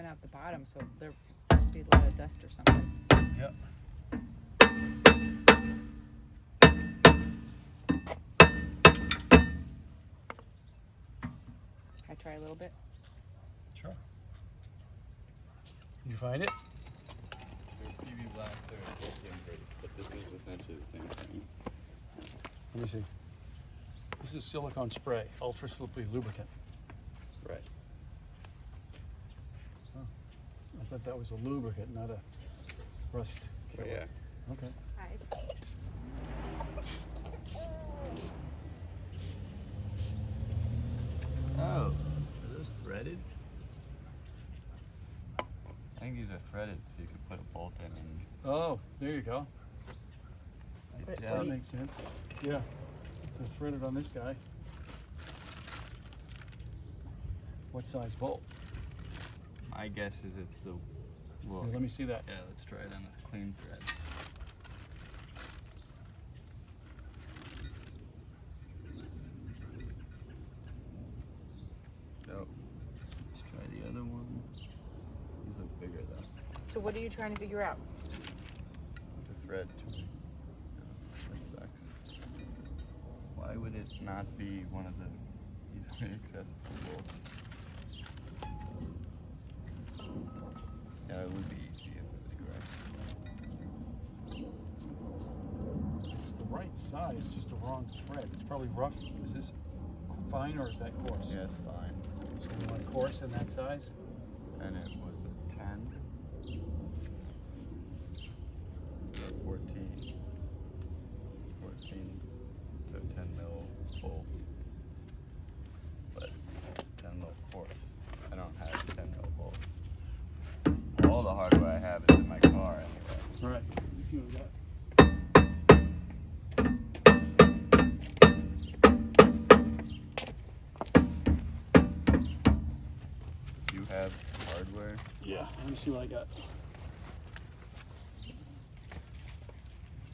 out the bottom, so there must be a lot of dust or something. Yep. Can I try a little bit? Sure. Did you find it? There's PV Blaster and Lithium Brace, but this is essentially the same thing. Let me see. This is silicone spray, ultra slippery lubricant. Right. I thought that was a lubricant, not a rust Oh, killer. yeah. Okay. Hi. Oh, are those threaded? I think these are threaded so you can put a bolt in and Oh, there you go. I That doubt makes sense. Yeah. They're threaded on this guy. What size bolt? my guess is it's the well, Here, let me see that. yeah, let's try it on a clean thread. Oh, let's try the other one. These look bigger though. So what are you trying to figure out? The thread to me. That sucks. Why would it not be one of the easily accessible bolts? Yeah, it would be easy if it was correct. It's the right size, just the wrong thread. It's probably rough. Is this fine or is that coarse? Yeah, it's fine. So we want coarse in that size? And it was a 10. 14. 14. So 10 mil bolt. But 10 mil coarse. I don't have 10 mil bolts. All the hardware I have is in my car anyway. All right. Let's see what we got. You have hardware? Yeah, let me see what I got.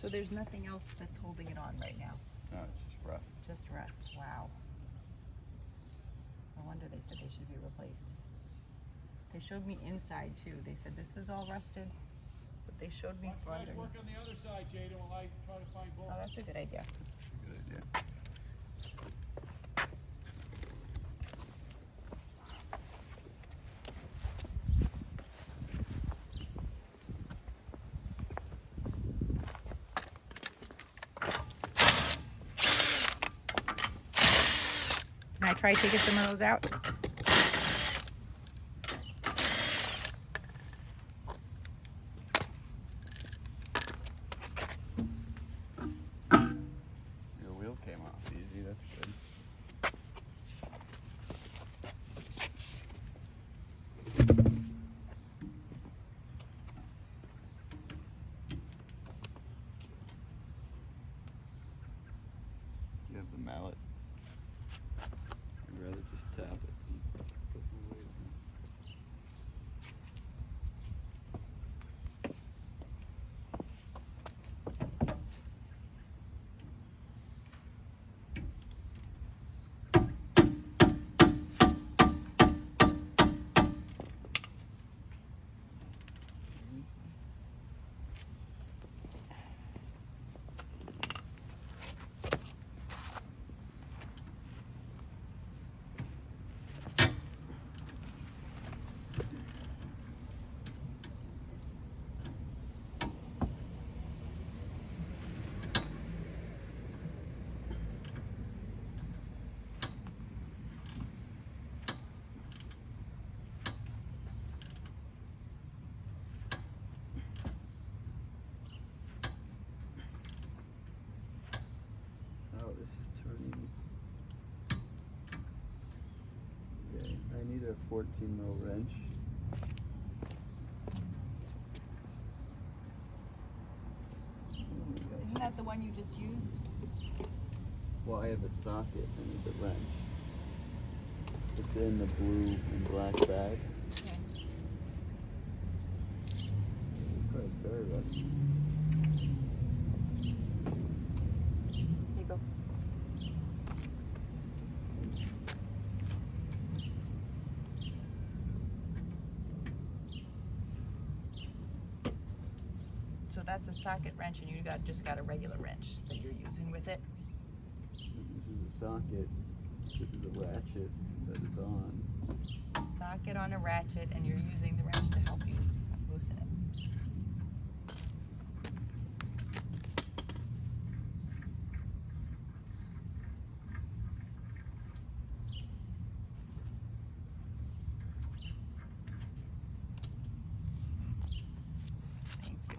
So there's nothing else that's holding it on right now. No, it's just rust. Just rust. Wow. No wonder they said they should be replaced. They showed me inside too. They said this was all rusted, but they showed me front. Work on the other side, Jaedan, while I try to find bolts. Oh, that's a good idea. Good idea. Can I try taking some of those out? Your wheel came off easy, that's good. You have the mallet. I'd rather just tap it than put my weight on. Oh, this is turning. Okay, I need a 14 mil wrench. Isn't that the one you just used? Well, I have a socket. I need the wrench. It's in the blue and black bag. Okay. It's very rusty. Here you go. So that's a socket wrench, and you just got a regular wrench that you're using with it. This is a socket. This is a ratchet that is on. Socket on a ratchet, and you're using the wrench to help you loosen it. Thank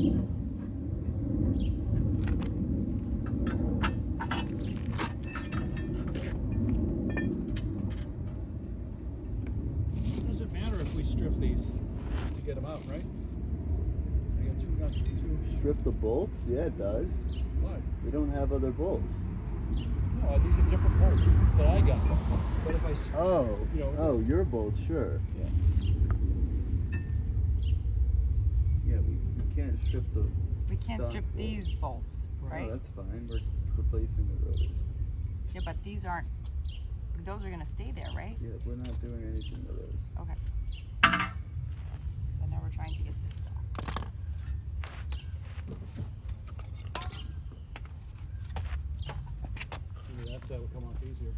you. What does it matter if we strip these to get them out, right? I got 2 nuts and 2. Strip the bolts? Yeah, it does. Why? We don't have other bolts. No, these are different bolts that I got. But if I, Oh, you know, oh, your bolts, sure. Yeah. Yeah, we can't strip the. We can't stock strip bolts. these bolts, right? No, that's fine. We're replacing the rotors. Yeah, but these aren't. Those are gonna stay there, right? Yeah, we're not doing anything to those. Okay. So now we're trying to get this off. maybe that would come off easier.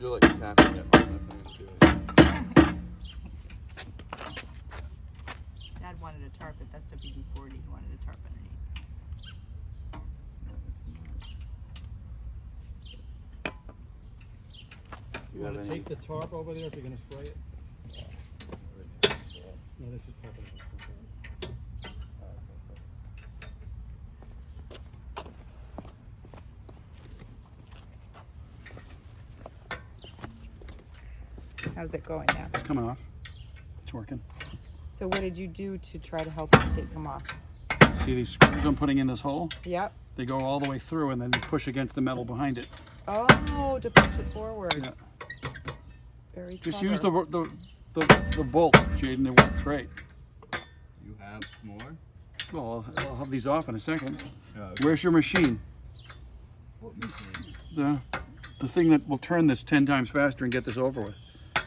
You're like tapping it. Nothing to do it. Dad wanted a tarp, but that's WD-40. He wanted a tarp underneath. You want to take the tarp over there if you're going to spray it? No, this is popping up. How's it going now? It's coming off. It's working. So what did you do to try to help it come off? See these screws I'm putting in this hole? Yep. They go all the way through and then you push against the metal behind it. Oh, to push it forward. Yeah. Very Just clever. use the bolts, Jaden. They work great. You have more? Well, I'll have these off in a second. Okay. Where's your machine? What machine? The thing that will turn this 10 times faster and get this over with. Oh,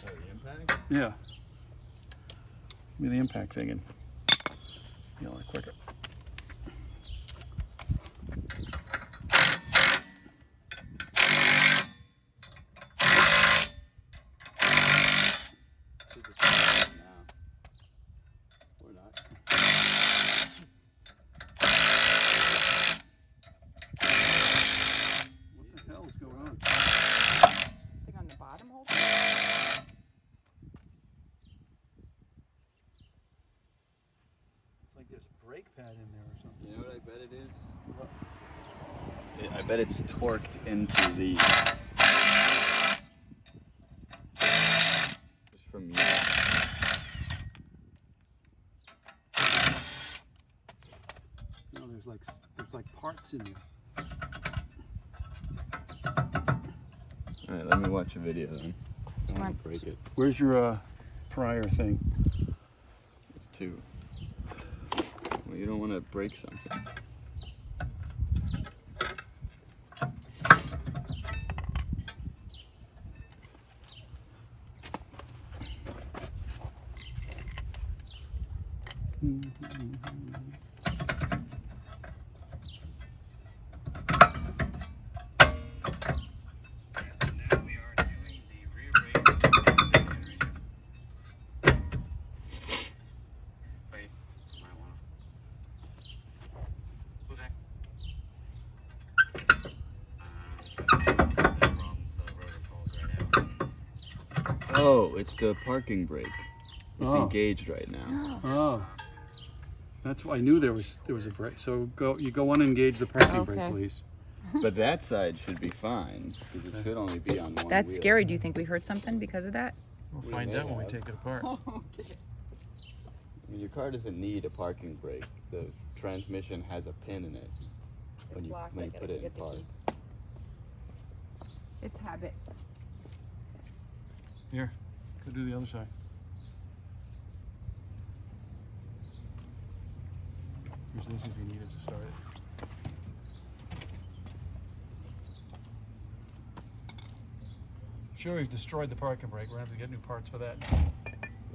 the impact? Yeah. Give me the impact thing and be a lot quicker. Or not. What the hell is going on? Something on the bottom hold? It's like there's a brake pad in there or something. You know what I bet it is? I bet it's torqued into the. Just from you. No, there's like parts in there. Alright, let me watch a video then. I Come want on. to break it. Where's your prior thing? It's 2. Well, you don't want to break something. Oh, it's the parking brake. It's Oh. engaged right now. Oh. That's why I knew there was a brake. So you go unengage the parking brake, Okay. please. But that side should be fine because it should only be on one That's wheel. scary. Do you think we heard something because of that? We'll We find may out when we have. take it apart. I mean, your car doesn't need a parking brake. The transmission has a pin in it when you put it in park. It's habit. Here, go do the other side. Here's this if you need it to start it. Sure, we've destroyed the parking brake. We're gonna have to get new parts for that.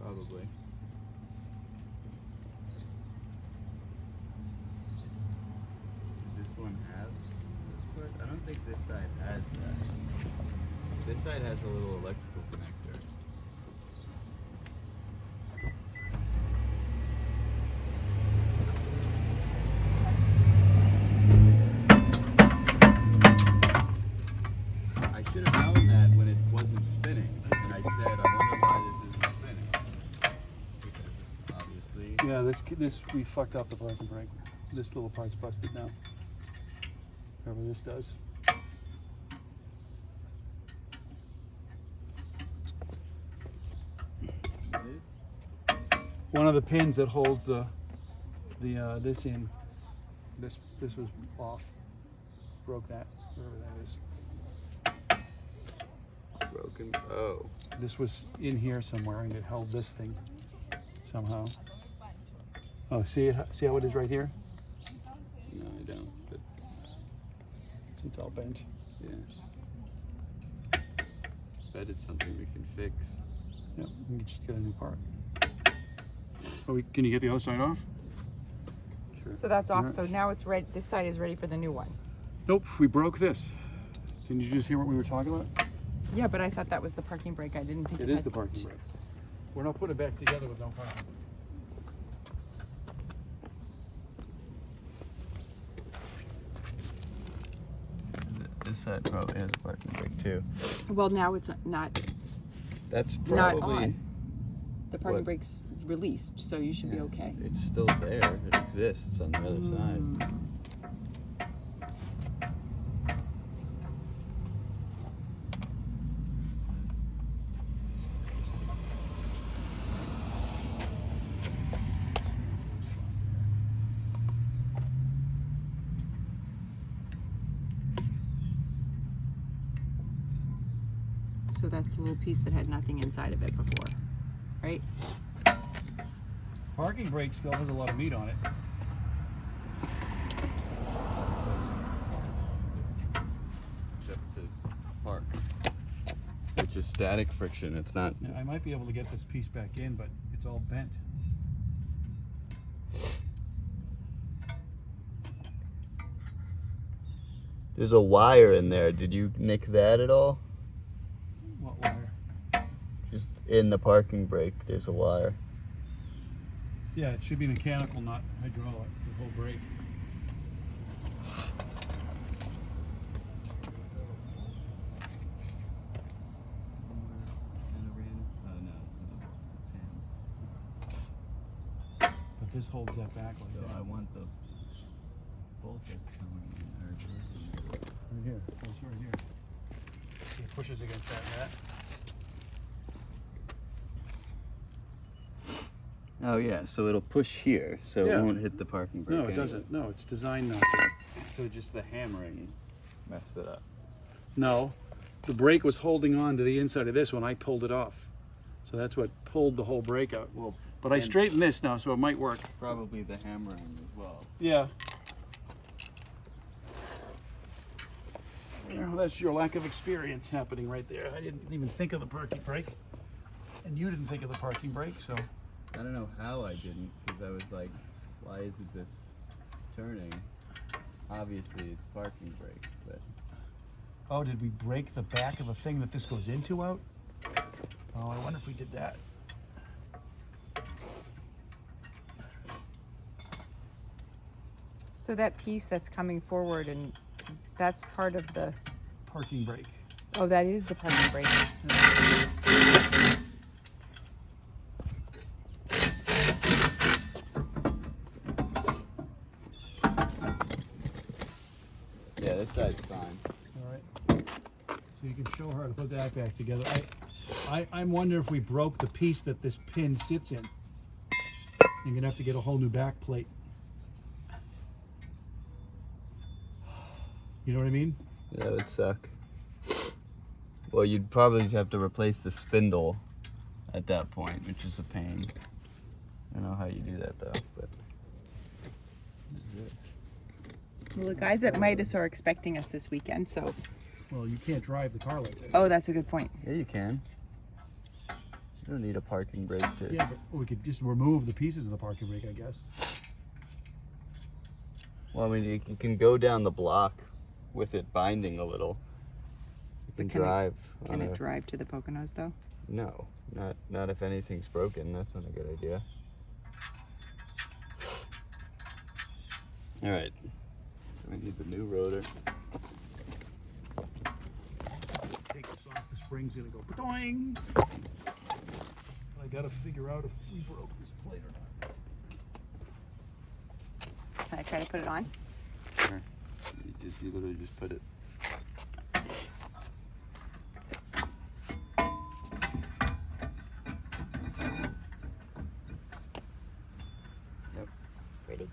Probably. Does this one have this part? I don't think this side has that. This side has a little electrical connector. I should have known that when it wasn't spinning, and I said, I wonder why this isn't spinning. It's because it's obviously. Yeah, this we fucked up the parking brake. This little part's busted now. Whatever this does. What is? One of the pins that holds the this in. This was off. Broke that. Whatever that is. Broken. Oh. This was in here somewhere, and it held this thing somehow. Oh, see it? See how it is right here? No, I don't. But It's all bent. yeah. Bet it's something we can fix. Yep, we can just get a new part. Oh, can you get the other side off? Sure. So that's off. Alright. So now it's ready. This side is ready for the new one. Nope, we broke this. Didn't you just hear what we were talking about? Yeah, but I thought that was the parking brake. I didn't think It it is had- the parking brake. We're not putting it back together with no parking. This side probably has a parking brake too. Well, now it's not That's not probably. on. The parking what- brake's released, so you should be Yeah, okay. It's still there. It exists on the other side. Mm. So that's the little piece that had nothing inside of it before, right? Parking brake still has a lot of meat on it. Except to park, which is static friction. It's not. Now, I might be able to get this piece back in, but it's all bent. There's a wire in there. Did you nick that at all? What wire? Just in the parking brake, there's a wire. Yeah, it should be mechanical, not hydraulic, the whole brake. But this holds that back like So that. I want the bolt that's coming in there. Right here. It's right here. It pushes against that mat. Oh yeah, so it'll push here, so Yeah. it won't hit the parking brake. No, it anyway. doesn't. No, it's designed not to. So just the hammering messed it up. No, the brake was holding on to the inside of this when I pulled it off. So that's what pulled the whole brake out. Well, But I and straightened this now, so it might work. probably the hammering as well. Yeah. Well, that's your lack of experience happening right there. I didn't even think of the parking brake. And you didn't think of the parking brake, so. I don't know how I didn't, because I was like, why isn't this turning? Obviously it's parking brake, but Oh, did we break the back of the thing that this goes into out? Oh, I wonder if we did that. So that piece that's coming forward, and that's part of the, Parking brake. oh, that is the parking brake. Yeah, this side's fine. All right. So you can show her how to put that back together. I'm wondering if we broke the piece that this pin sits in. You're gonna have to get a whole new back plate. You know what I mean? Yeah, it would suck. Well, you'd probably have to replace the spindle at that point, which is a pain. I don't know how you do that though, but. What is this? Well, the guys at Midas are expecting us this weekend, so. Well, you can't drive the car like that. Oh, that's a good point. Yeah, you can. You don't need a parking brake to. Yeah, but we could just remove the pieces of the parking brake, I guess. Well, I mean, you can go down the block with it binding a little. You can But can it- drive. Can it drive to the Poconos though? No, not if anything's broken. That's not a good idea. All right. So we need the new rotor. Take this off, the spring's gonna go ba-doing. I gotta figure out if we broke this plate or not. Can I try to put it on? Sure. You literally just put it. Yep. It's pretty.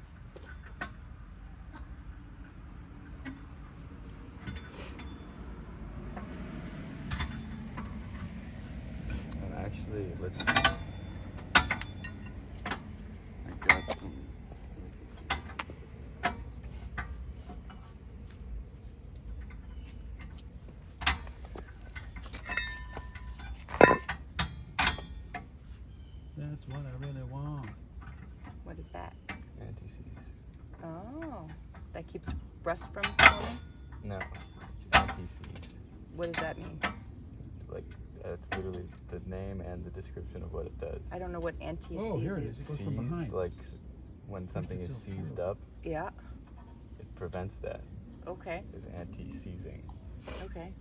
And actually, let's see. I got some. That's what I really want. What is that? Anti-seize. Oh, that keeps rust from forming? No, it's anti-seize. What does that mean? Like, that's literally the name and the description of what it does. I don't know what anti-seize Oh, here it is. It goes from behind. Seize, like when something is It's so seized cool. up, Yeah, it prevents that. okay, Is anti-seizing. okay.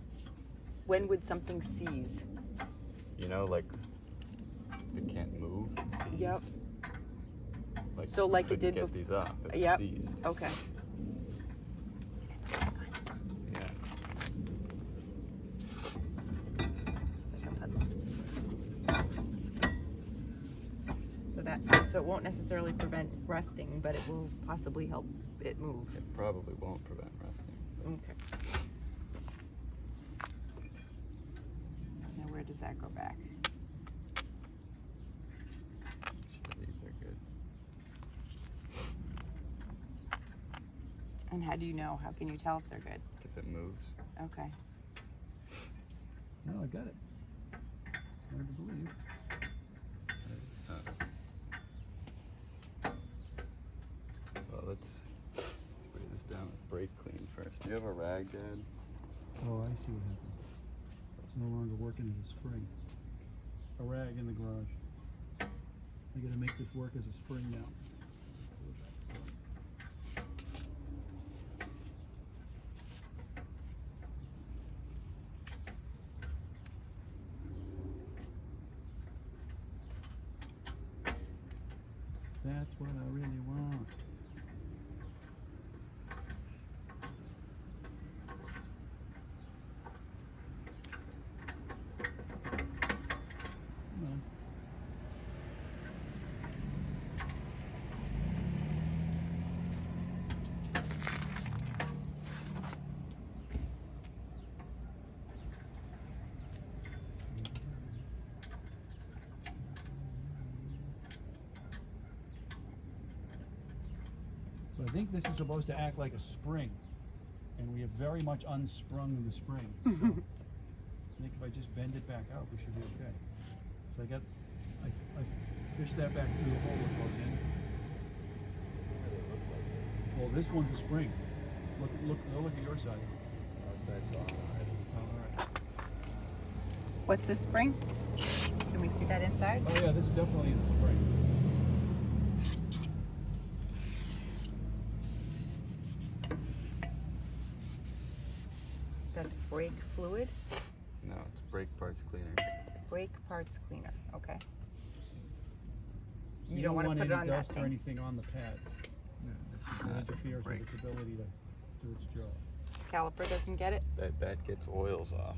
When would something seize? You know, like if it can't move, it's seized. Yep. Like, So like it couldn't did get bef- these off. It was Yep. seized. Okay. Yeah. It's like a puzzle. So it won't necessarily prevent rusting, but it will possibly help it move. It probably won't prevent rusting. Okay. Now where does that go back? Sure, these are good. And how do you know? How can you tell if they're good? Because it moves. Okay. No, I got it. Hard to believe. Well, let's spray this down with brake clean first. Do you have a rag, Dad? Oh, I see what happened. It's no longer working as a spring. A rag in the garage. I gotta make this work as a spring now. That's what I really want. Come on. So I think this is supposed to act like a spring, and we have very much unsprung the spring. So I think if I just bend it back out, we should be okay. So I fished that back through the hole it goes in. Well, this one's a spring. Look at your side. All right. What's this spring? Can we see that inside? Oh yeah, this definitely is a spring. That's brake fluid. No, it's brake parts cleaner. Brake parts cleaner. Okay. You You don't want to put any it on that dust or thing. anything on the pads. No, this is It not interferes brake. with its ability to do its job. Caliper doesn't get it. That gets oils off.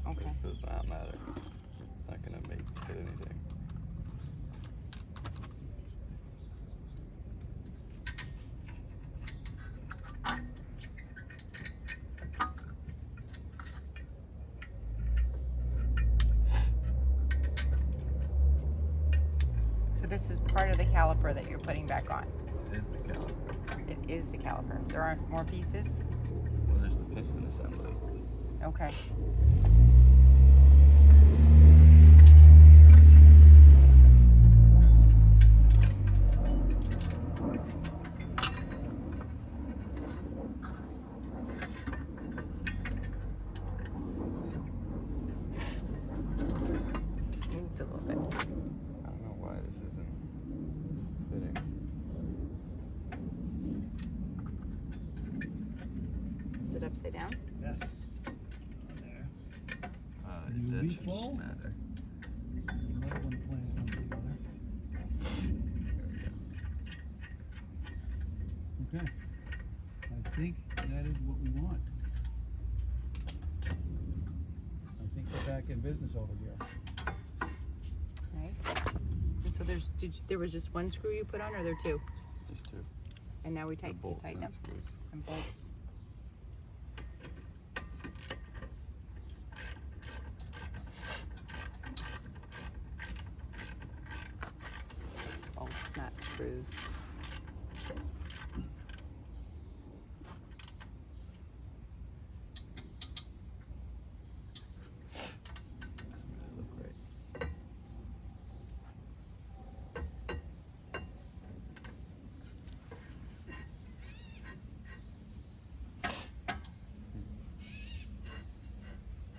Okay. This does not matter. It's not gonna make fit anything. So this is part of the caliper that you're putting back on. This is the caliper. It is the caliper. There aren't more pieces? Well, there's the piston assembly. Okay. It's moved a little bit. I don't know why this isn't fitting. Is it upside down? Yes. There. That UV shouldn't flow? matter. You might want to plan it together. There we go. Okay. I think that is what we want. I think we're back in business over here. Nice. And so there was just one screw you put on, or there two? Just two. And now we The tighten bolts them and screws. and bolts. Bolts, not screws. Doesn't really look right.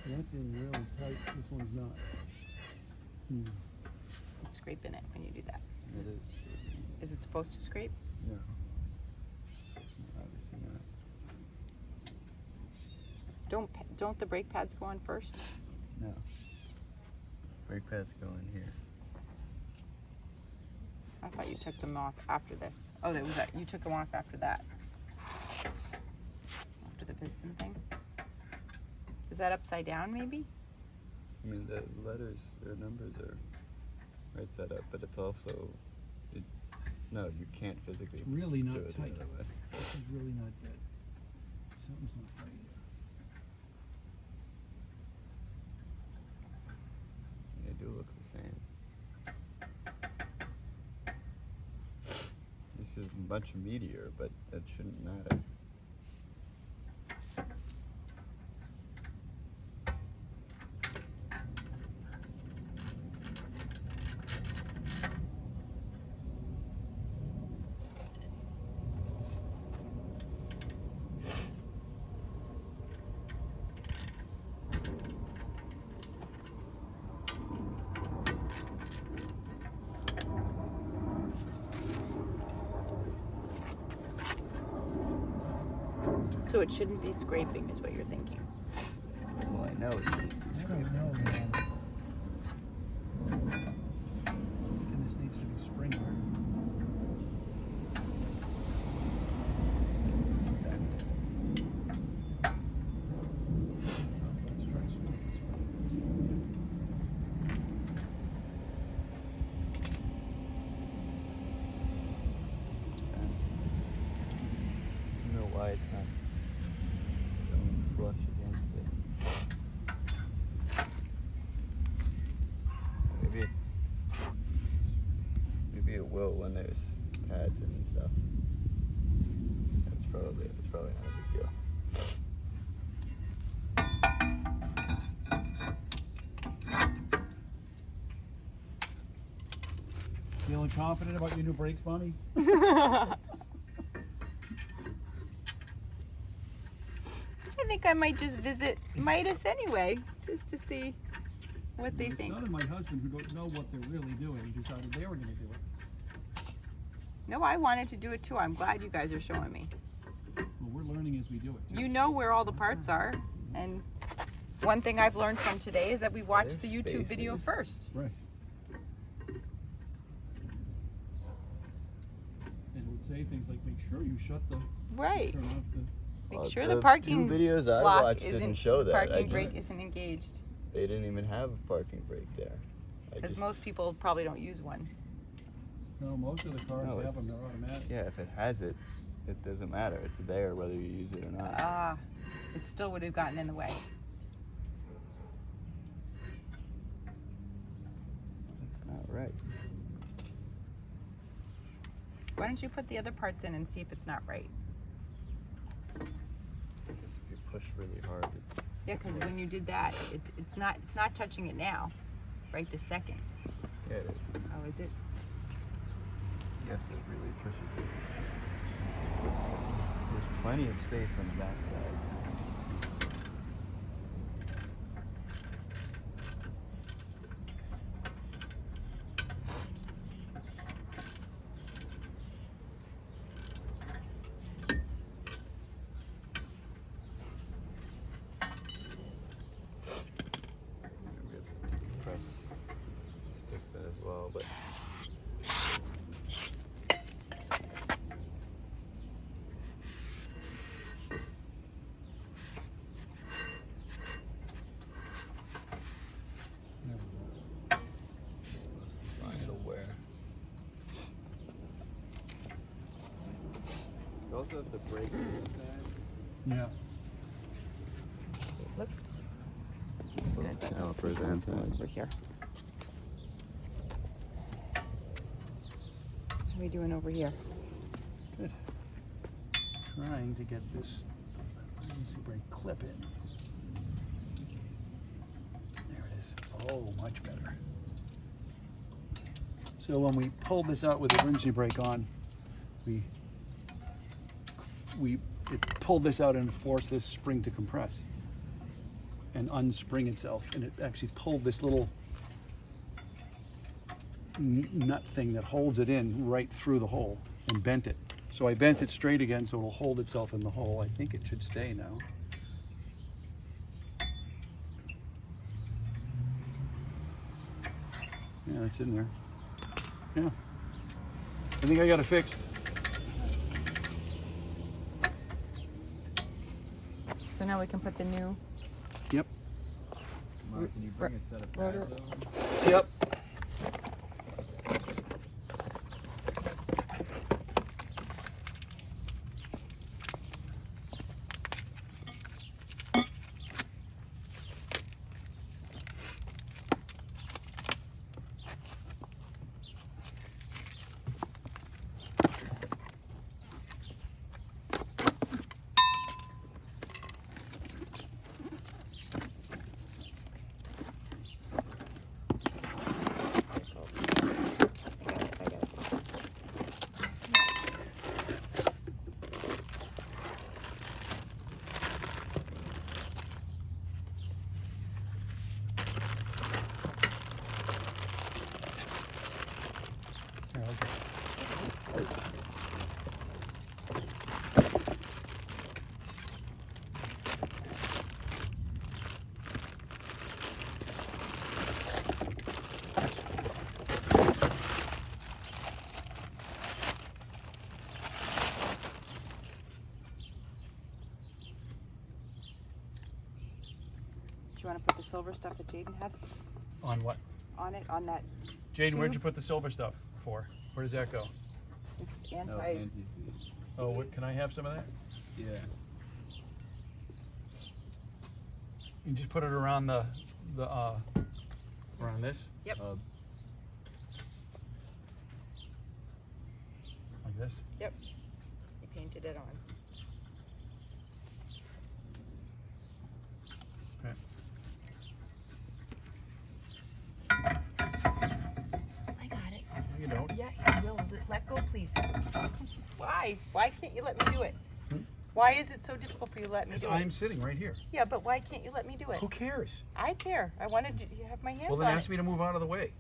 That's in really tight. This one's not. It's scraping it when you do that. It is. Is it supposed to scrape? No. Obviously not. Don't the brake pads go on first? No. Brake pads go in here. I thought you took them off after this. Oh, that was that. You took them off after that. After the piston thing. Is that upside down, maybe? I mean, the letters, their numbers are right side up, but it's also, no, you can't physically It's really do not it the tight. other way. This is really not good. Something's not right here. They do look the same. This is much meatier, but that shouldn't matter. So it shouldn't be scraping, is what you're thinking. Well, I know it needs to I don't know, man. And this needs to be spring guarded. Let's try spring. I don't know why it's not going flush against it. Maybe it will when there's pads and stuff. That's probably not a big deal. Feeling confident about your new brakes, Bonnie? I think I might just visit Midas anyway, just to see what they My think. son and my husband, who don't know what they're really doing, decided they were going to do it. No, I wanted to do it too. I'm glad you guys are showing me. Well, we're learning as we do it. Too. You know where all the parts are, and One thing I've learned from today is that we watch the there's YouTube video spaces. first. Right. And it would say things like, make sure you shut the, Right. turn off the, Make sure the the parking 2 videos I block watched didn't isn't, show the that. parking I brake just, isn't engaged. they didn't even have a parking brake there. Because most people probably don't use one. no, most of the cars No, have it's- them, they're automatic. Yeah, if it has it, it doesn't matter. It's there whether you use it or not. Ah, it still would have gotten in the way. That's not right. Why don't you put the other parts in and see if it's not right? Because if you push really hard, Yeah, because when you did that, it's not touching it now, right this second. yeah, it is. Oh, is it? You have to really push it. There's plenty of space on the backside. We have to press this piston as well, but it'll wear. You also have the brake inside. Yeah. It looks So good. it's But let's see calipers and what's going tires. over here. How are we doing over here? Good. Trying to get this emergency brake clip in. There it is. Oh, much better. So when we pulled this out with the emergency brake on, it pulled this out and forced this spring to compress and unspring itself, and it actually pulled this little nut thing that holds it in right through the hole and bent it. So I bent it straight again so it'll hold itself in the hole. I think it should stay now. Yeah, it's in there. Yeah. I think I got it fixed. So now we can put the new Yep. Mark, can you bring a set of rotor- pads over? Yep. Do you want to put the silver stuff that Jaden had On what? on it, on that? Jaden, where'd you Tube? put the silver stuff for? Where does that go? It's No, anti. anti-seize. Oh, what, can I have some of that? Yeah. You just put it around around this? Yep. Like this? Yep. You painted it on. Okay. I got it. No, you don't. Yeah, you will. Let go, please. Why? Why can't you let me do it? Hmm? Why is it so difficult for you to let me Because do I'm it? sitting right here. Yeah, but why can't you let me do it? Who cares? I care. I wanted to have my hands Well, then on ask it. me to move out of the way.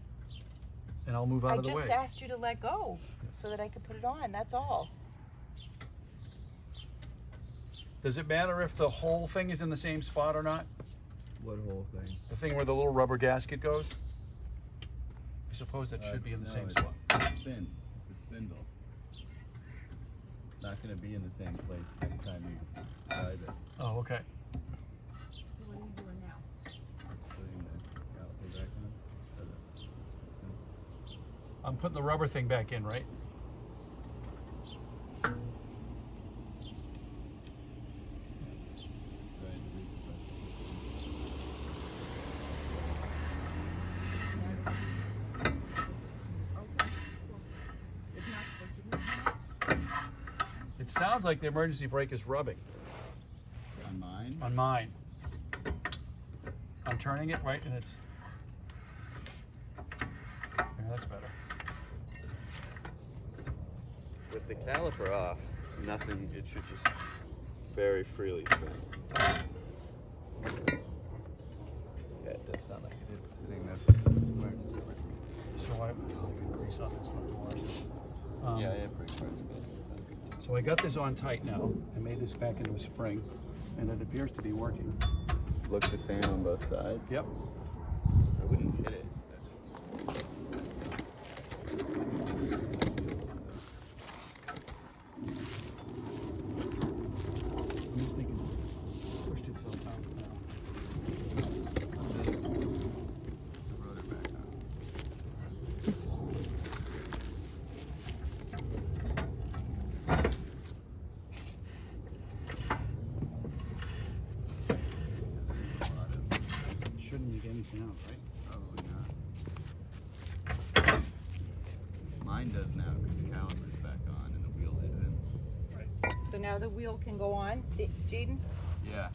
And I'll move out I of the way. just asked you to let go so that I could put it on. That's all. Does it matter if the whole thing is in the same spot or not? What whole thing? The thing where the little rubber gasket goes? I suppose that should be in the same spot. It spins. It's a spindle. It's not going to be in the same place next time you ride it. Oh, okay. So what are you doing now? Putting the caliper back in. I'm putting the rubber thing back in, right? It sounds like the emergency brake is rubbing. On mine? On mine. I'm turning it right, and it's. Yeah, that's better. With the caliper off, nothing, it should just very freely spin. Yeah, it does sound like it is hitting that emergency brake. So I grease on this one. Yeah, pretty sure it's good. So I got this on tight now. I made this back into a spring, and it appears to be working. Looks the same on both sides? Yep. I wouldn't hit it. I'm just thinking, pushed it so out now. The rotor back on. Shouldn't make any sound, right? Probably not. Mine does now because the caliper's back on and the wheel is in. Right. So now the wheel can go on. Jaden? Yeah.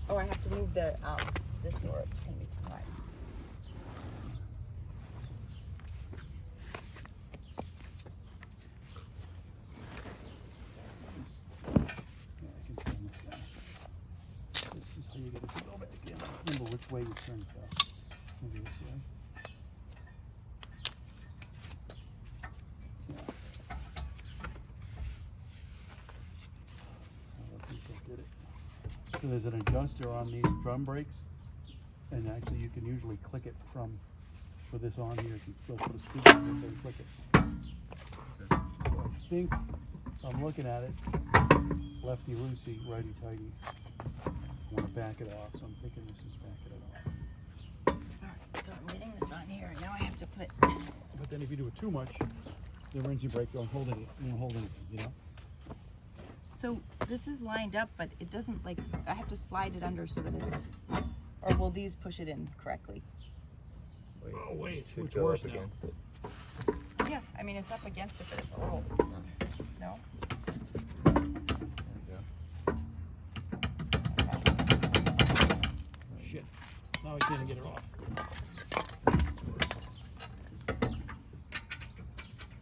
Oh, I have to move the this door. It's gonna be too wide. Yeah, I can turn this down. This is how you get it to go back in. Remember which way you turn it though. Maybe this way. Yeah. I don't think that did it. So there's an adjuster on these drum brakes, and actually you can usually click it from, with this on here, you can still put a screwdriver and click it. So I think, if I'm looking at it, lefty loosey, righty tighty. I want to back it off, so I'm thinking this is backing it off. Alright, so I'm getting this on here. Now I have to put. But then if you do it too much, the emergency brake won't hold it, you know? So this is lined up, but it doesn't like. I have to slide it under so that it's. Or will these push it in correctly? Oh wait, Should it's go worse up now. against it. Yeah, I mean it's up against it, but it's a little. No. There you go. Shit, now I can't get it off.